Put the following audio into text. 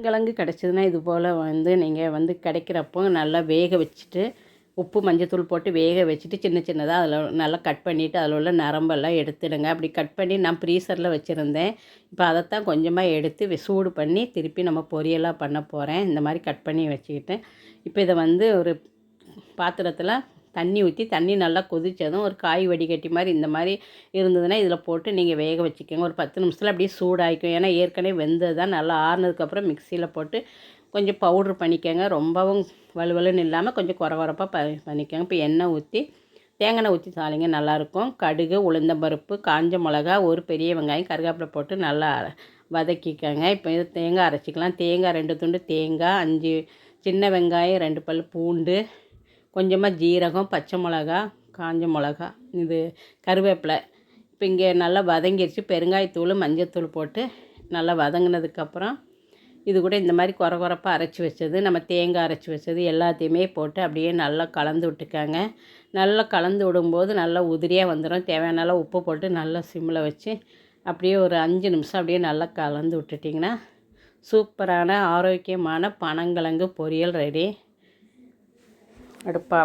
கிழங்கு கிடச்சிதுன்னா இது போல் நீங்கள் கிடைக்கிறப்போ நல்லா வேக வச்சுட்டு உப்பு மஞ்சத்தூள் போட்டு வேக வச்சுட்டு சின்ன சின்னதாக அதில் நல்லா கட் பண்ணிவிட்டு அதில் உள்ள நரம்பெல்லாம் எடுத்துடுங்க. அப்படி கட் பண்ணி நான் ஃப்ரீசரில் வச்சுருந்தேன். இப்போ அதைத்தான் கொஞ்சமாக எடுத்து சூடு பண்ணி திருப்பி நம்ம பொரியலாக பண்ண போகிறேன். இந்த மாதிரி கட் பண்ணி வச்சுக்கிட்டேன். இப்போ இதை ஒரு பாத்திரத்தில் தண்ணி ஊற்றி தண்ணி நல்லா கொதித்ததும் ஒரு காய் வடிகட்டி மாதிரி இந்த மாதிரி இருந்ததுன்னா இதில் போட்டு நீங்கள் வேக வச்சுக்கோங்க. ஒரு 10 நிமிஷத்தில் அப்படியே சூடாகிக்கும். ஏன்னா ஏற்கனவே வெந்தது தான். நல்லா ஆறுனதுக்கப்புறம் மிக்சியில் போட்டு கொஞ்சம் பவுட்ரு பண்ணிக்கோங்க. ரொம்பவும் வலுவலுன்னு இல்லாமல் கொஞ்சம் குறப்பாக பண்ணிக்கோங்க. இப்போ எண்ணெய் ஊற்றி தேங்காய் ஊற்றி தாளிங்க, நல்லாயிருக்கும். கடுகு, உளுந்தம்பருப்பு, காஞ்ச மிளகா, ஒரு பெரிய வெங்காயம், கருவேப்பிலை போட்டு நல்லா வதக்கிக்கோங்க. இப்போ இது தேங்காய் அரைச்சிக்கலாம். தேங்காய் 2 துண்டு தேங்காய், 5 சின்ன வெங்காயம், 2 பல் பூண்டு, கொஞ்சமாக ஜீரகம், பச்சை மிளகா, காஞ்ச மிளகா, இது கருவேப்பிலை. இப்போ இங்கே நல்லா வதங்கிடுச்சு. பெருங்காயத்தூள், மஞ்சத்தூள் போட்டு நல்லா வதங்கினதுக்கப்புறம் இது கூட இந்த மாதிரி குறப்பாக அரைச்சி வச்சது, நம்ம தேங்காய் அரைச்சி வச்சது எல்லாத்தையுமே போட்டு அப்படியே நல்லா கலந்து விட்டுக்காங்க. நல்லா கலந்து விடும்போது நல்லா உதிரியாக வந்துடும். தேவையான அளவு உப்பு போட்டு நல்லா சிம்மில் வச்சு அப்படியே ஒரு 5 நிமிஷம் அப்படியே நல்லா கலந்து விட்டுட்டிங்கன்னா சூப்பரான ஆரோக்கியமான பனங்கிழங்கு பொரியல் ரெடி. அடுப்பா